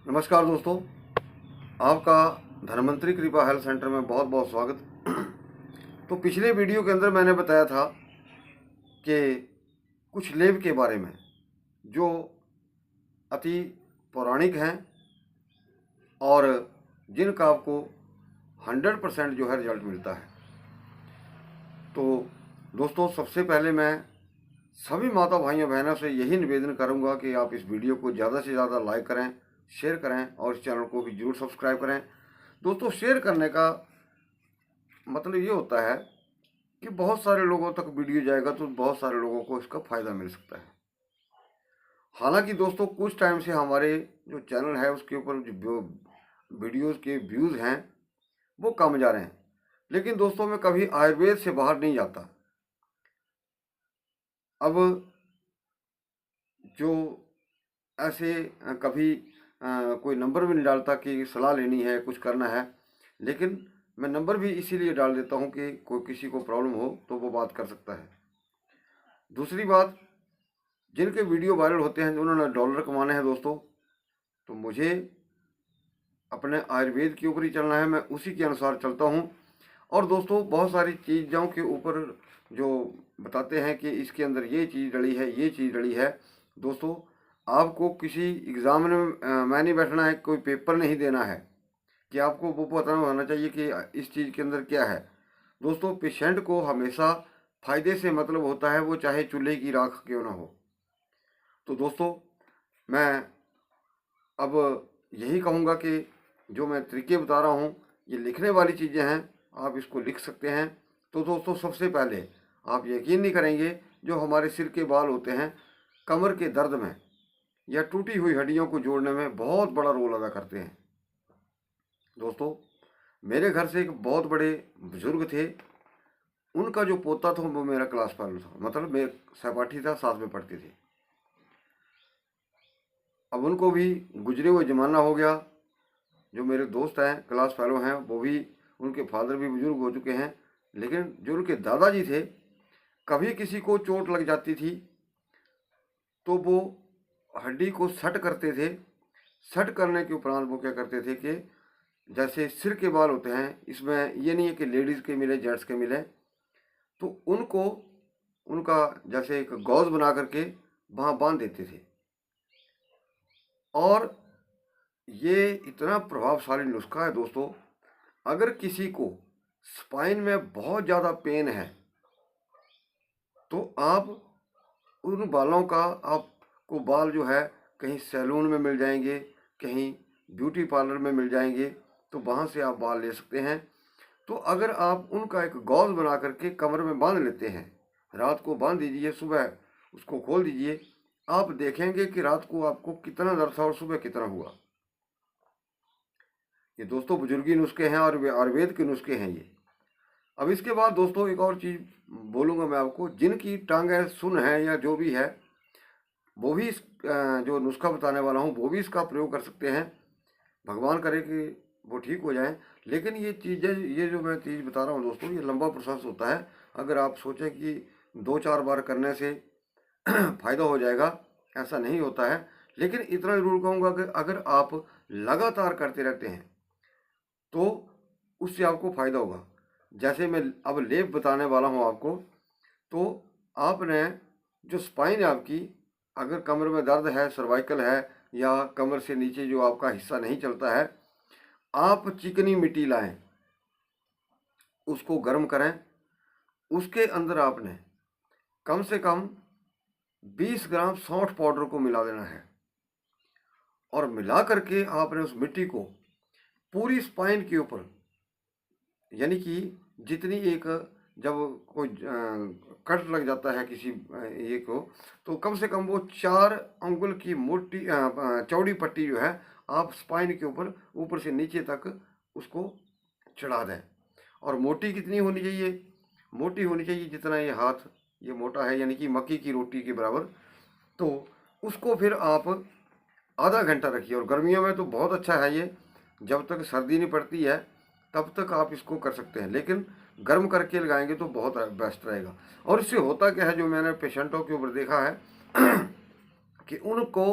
नमस्कार दोस्तों, आपका धन्वंतरी कृपा हेल्थ सेंटर में बहुत बहुत स्वागत। तो पिछले वीडियो के अंदर मैंने बताया था कि कुछ लेप के बारे में जो अति पौराणिक हैं और जिनका आपको 100% जो है रिजल्ट मिलता है। तो दोस्तों, सबसे पहले मैं सभी माता भाइयों बहनों से यही निवेदन करूंगा कि आप इस वीडियो को ज़्यादा से ज़्यादा लाइक करें, शेयर करें और इस चैनल को भी जरूर सब्सक्राइब करें। दोस्तों, शेयर करने का मतलब ये होता है कि बहुत सारे लोगों तक वीडियो जाएगा तो बहुत सारे लोगों को इसका फ़ायदा मिल सकता है। हालांकि दोस्तों, कुछ टाइम से हमारे जो चैनल है उसके ऊपर जो वीडियोज़ के व्यूज़ हैं वो कम जा रहे हैं, लेकिन दोस्तों मैं कभी आयुर्वेद से बाहर नहीं जाता। अब जो ऐसे कभी कोई नंबर भी नहीं डालता कि सलाह लेनी है, कुछ करना है, लेकिन मैं नंबर भी इसीलिए डाल देता हूँ कि कोई किसी को प्रॉब्लम हो तो वो बात कर सकता है। दूसरी बात, जिनके वीडियो वायरल होते हैं, उन्होंने डॉलर कमाने हैं दोस्तों, तो मुझे अपने आयुर्वेद के ऊपर ही चलना है, मैं उसी के अनुसार चलता हूँ। और दोस्तों, बहुत सारी चीज़ों के ऊपर जो बताते हैं कि इसके अंदर ये चीज़ डली है, ये चीज़ डली है। दोस्तों, आपको किसी एग्ज़ाम में नहीं बैठना है, कोई पेपर नहीं देना है कि आपको वो पता होना चाहिए कि इस चीज़ के अंदर क्या है। दोस्तों, पेशेंट को हमेशा फ़ायदे से मतलब होता है, वो चाहे चूल्हे की राख क्यों ना हो। तो दोस्तों, मैं अब यही कहूँगा कि जो मैं तरीके बता रहा हूँ, ये लिखने वाली चीज़ें हैं, आप इसको लिख सकते हैं। तो दोस्तों, सबसे पहले आप यकीन नहीं करेंगे, जो हमारे सिर के बाल होते हैं कमर के दर्द में या टूटी हुई हड्डियों को जोड़ने में बहुत बड़ा रोल अदा करते हैं। दोस्तों, मेरे घर से एक बहुत बड़े बुजुर्ग थे, उनका जो पोता था वो मेरा क्लास फेलो था, मतलब मैं सहपाठी था, साथ में पढ़ते थे। अब उनको भी गुजरे हुए ज़माना हो गया। जो मेरे दोस्त हैं, क्लास फेलो हैं, वो भी, उनके फादर भी बुजुर्ग हो चुके हैं, लेकिन जो उनके दादाजी थे, कभी किसी को चोट लग जाती थी तो वो हड्डी को सट करते थे। सट करने के उपरांत वो क्या करते थे कि जैसे सिर के बाल होते हैं, इसमें ये नहीं है कि लेडीज़ के मिले जेंट्स के मिले, तो उनको उनका जैसे एक गौज बना करके वहाँ बांध देते थे। और ये इतना प्रभावशाली नुस्खा है दोस्तों, अगर किसी को स्पाइन में बहुत ज़्यादा पेन है तो आप उन बालों का, आपको बाल जो है कहीं सैलून में मिल जाएंगे, कहीं ब्यूटी पार्लर में मिल जाएंगे, तो वहाँ से आप बाल ले सकते हैं। तो अगर आप उनका एक गॉज बना करके कमर में बांध लेते हैं, रात को बांध दीजिए, सुबह उसको खोल दीजिए, आप देखेंगे कि रात को आपको कितना दर्द था और सुबह कितना हुआ। ये दोस्तों बुजुर्गी नुस्खे हैं और आयुर्वेद के नुस्खे हैं ये। अब इसके बाद दोस्तों एक और चीज़ बोलूँगा मैं आपको, जिनकी टांगें सुन है या जो भी है, वो भी जो नुस्खा बताने वाला हूँ वो भी इसका प्रयोग कर सकते हैं। भगवान करे कि वो ठीक हो जाएं। लेकिन ये चीज़ें, ये जो मैं चीज़ बता रहा हूँ दोस्तों, ये लंबा प्रोसेस होता है। अगर आप सोचें कि 2-4 बार करने से फ़ायदा हो जाएगा, ऐसा नहीं होता है। लेकिन इतना ज़रूर कहूँगा कि अगर आप लगातार करते रहते हैं तो उससे आपको फ़ायदा होगा। जैसे मैं अब लेप बताने वाला हूँ आपको, तो आपने जो स्पाइन है आपकी, अगर कमर में दर्द है, सर्वाइकल है, या कमर से नीचे जो आपका हिस्सा नहीं चलता है, आप चिकनी मिट्टी लाएं, उसको गर्म करें, उसके अंदर आपने कम से कम 20 ग्राम सौंठ पाउडर को मिला देना है। और मिला करके आपने उस मिट्टी को पूरी स्पाइन के ऊपर, यानी कि जितनी एक, जब कोई कट लग जाता है किसी ये को, तो कम से कम वो 4 अंगुल की मोटी चौड़ी पट्टी जो है, आप स्पाइन के ऊपर ऊपर से नीचे तक उसको चढ़ा दें। और मोटी कितनी होनी चाहिए? मोटी होनी चाहिए जितना ये हाथ ये मोटा है, यानी कि मक्की की रोटी के बराबर। तो उसको फिर आप आधा घंटा रखिए। और गर्मियों में तो बहुत अच्छा है ये, जब तक सर्दी नहीं पड़ती है तब तक आप इसको कर सकते हैं, लेकिन गर्म करके लगाएंगे तो बहुत बेस्ट रहेगा। और इससे होता क्या है, जो मैंने पेशेंटों के ऊपर देखा है कि उनको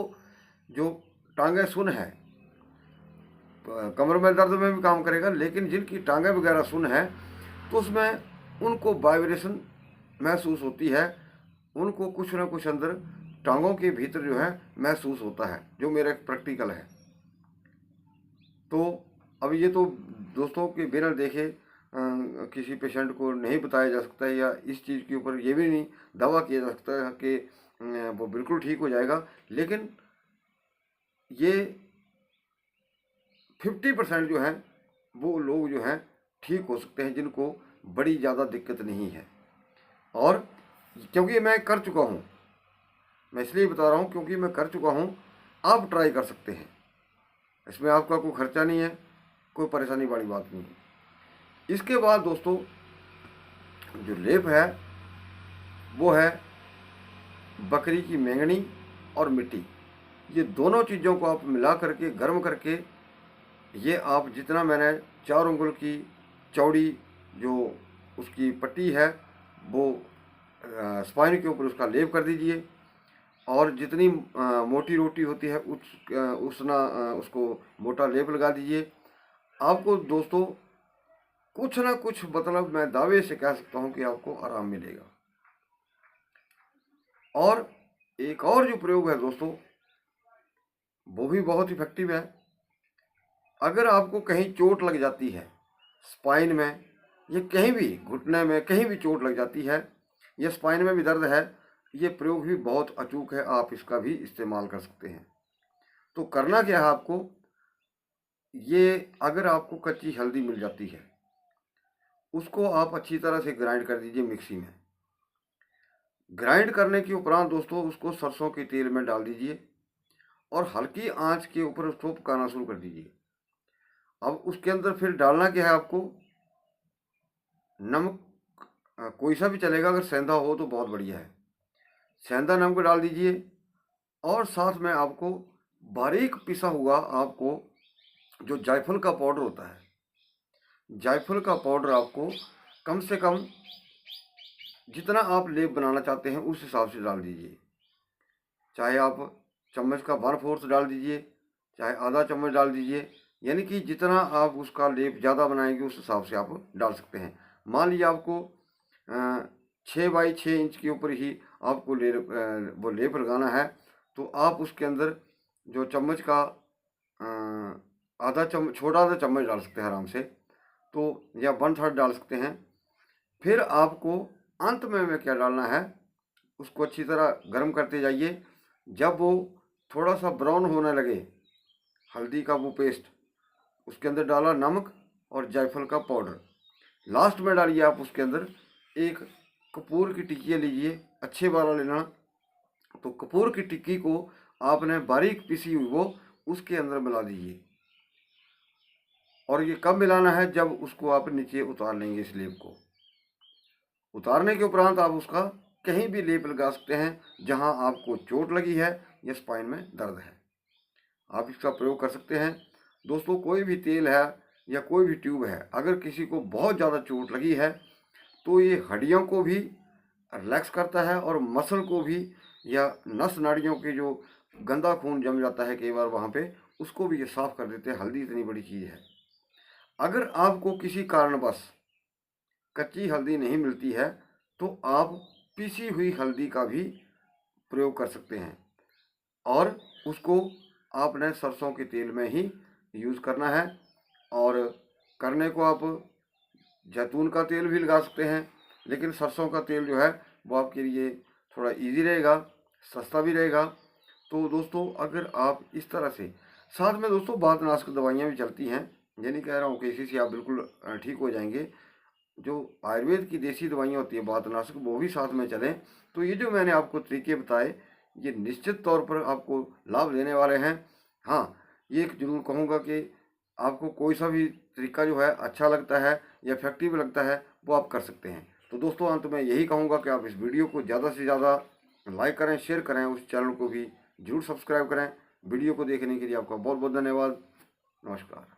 जो टांगे सुन है कमर में दर्द में भी काम करेगा। लेकिन जिनकी टांगें वगैरह सुन्न है तो उसमें उनको वाइब्रेशन महसूस होती है, उनको कुछ ना कुछ अंदर टांगों के भीतर जो है महसूस होता है, जो मेरा एक प्रैक्टिकल है। तो अब ये तो दोस्तों के बिना देखे किसी पेशेंट को नहीं बताया जा सकता है, या इस चीज़ के ऊपर ये भी नहीं दावा किया जा सकता है कि वो बिल्कुल ठीक हो जाएगा। लेकिन ये 50% जो है वो लोग जो हैं ठीक हो सकते हैं, जिनको बड़ी ज़्यादा दिक्कत नहीं है। और क्योंकि मैं कर चुका हूँ, मैं इसलिए बता रहा हूँ क्योंकि मैं कर चुका हूँ, आप ट्राई कर सकते हैं। इसमें आपका कोई खर्चा नहीं है, कोई परेशानी वाली बात नहीं है। इसके बाद दोस्तों जो लेप है वो है बकरी की मेंगनी और मिट्टी। ये दोनों चीज़ों को आप मिला करके गर्म करके, ये आप जितना मैंने 4 उंगल की चौड़ी जो उसकी पट्टी है वो स्पाइन के ऊपर उसका लेप कर दीजिए। और जितनी मोटी रोटी होती है उसको मोटा लेप लगा दीजिए। आपको दोस्तों कुछ ना कुछ, मतलब मैं दावे से कह सकता हूँ कि आपको आराम मिलेगा। और एक और जो प्रयोग है दोस्तों वो भी बहुत इफेक्टिव है। अगर आपको कहीं चोट लग जाती है स्पाइन में, या कहीं भी घुटने में कहीं भी चोट लग जाती है, या स्पाइन में भी दर्द है, ये प्रयोग भी बहुत अचूक है, आप इसका भी इस्तेमाल कर सकते हैं। तो करना क्या है आपको, ये अगर आपको कच्ची हल्दी मिल जाती है उसको आप अच्छी तरह से ग्राइंड कर दीजिए मिक्सी में। ग्राइंड करने के उपरांत दोस्तों उसको सरसों के तेल में डाल दीजिए और हल्की आंच के ऊपर उसको पकाना शुरू कर दीजिए। अब उसके अंदर फिर डालना क्या है आपको, नमक कोई सा भी चलेगा, अगर सेंधा हो तो बहुत बढ़िया है, सेंधा नमक डाल दीजिए। और साथ में आपको बारीक पिसा हुआ, आपको जो जायफल का पाउडर होता है, जायफल का पाउडर आपको कम से कम जितना आप लेप बनाना चाहते हैं उस हिसाब से डाल दीजिए। चाहे आप चम्मच का 1/4 डाल दीजिए, चाहे आधा चम्मच डाल दीजिए, यानी कि जितना आप उसका लेप ज़्यादा बनाएंगे उस हिसाब से आप डाल सकते हैं। मान लीजिए आपको 6 बाई 6 इंच के ऊपर ही आपको वो लेप लगाना है, तो आप उसके अंदर जो चम्मच का आधा चम्मच, छोटा आधा चम्मच डाल सकते हैं आराम से, तो या 1/3 डाल सकते हैं। फिर आपको अंत में क्या डालना है, उसको अच्छी तरह गर्म करते जाइए। जब वो थोड़ा सा ब्राउन होने लगे, हल्दी का वो पेस्ट, उसके अंदर डाला नमक और जायफल का पाउडर। लास्ट में डालिए आप उसके अंदर एक कपूर की टिक्की लीजिए, अच्छे वाला लेना। तो कपूर की टिक्की को आपने बारीक पिसी हुई वो उसके अंदर मिला दीजिए। और ये कब मिलाना है, जब उसको आप नीचे उतार लेंगे। इस लेप को उतारने के उपरांत आप उसका कहीं भी लेप लगा सकते हैं जहां आपको चोट लगी है या स्पाइन में दर्द है, आप इसका प्रयोग कर सकते हैं। दोस्तों कोई भी तेल है या कोई भी ट्यूब है, अगर किसी को बहुत ज़्यादा चोट लगी है तो ये हड्डियों को भी रिलैक्स करता है और मसल को भी, या नस नाड़ियों के जो गंदा खून जम जाता है कई बार वहाँ पे, उसको भी ये साफ कर देते हैं। हल्दी इतनी बड़ी चीज़ है। अगर आपको किसी कारणवश कच्ची हल्दी नहीं मिलती है तो आप पिसी हुई हल्दी का भी प्रयोग कर सकते हैं, और उसको आपने सरसों के तेल में ही यूज़ करना है। और करने को आप जैतून का तेल भी लगा सकते हैं, लेकिन सरसों का तेल जो है वो आपके लिए थोड़ा इजी रहेगा, सस्ता भी रहेगा। तो दोस्तों अगर आप इस तरह से, साथ में दोस्तों वातनाशक दवाइयाँ भी चलती हैं, ये नहीं कह रहा हूँ कि इसी से आप बिल्कुल ठीक हो जाएंगे। जो आयुर्वेद की देसी दवाइयाँ होती है वातनाशक, वो भी साथ में चलें। तो ये जो मैंने आपको तरीके बताए, ये निश्चित तौर पर आपको लाभ देने वाले हैं। हाँ, ये एक जरूर कहूँगा कि आपको कोई सा भी तरीका जो है अच्छा लगता है या इफेक्टिव लगता है वो आप कर सकते हैं। तो दोस्तों अंत में यही कहूँगा कि आप इस वीडियो को ज़्यादा से ज़्यादा लाइक करें, शेयर करें, उस चैनल को भी जरूर सब्सक्राइब करें। वीडियो को देखने के लिए आपका बहुत बहुत धन्यवाद। नमस्कार।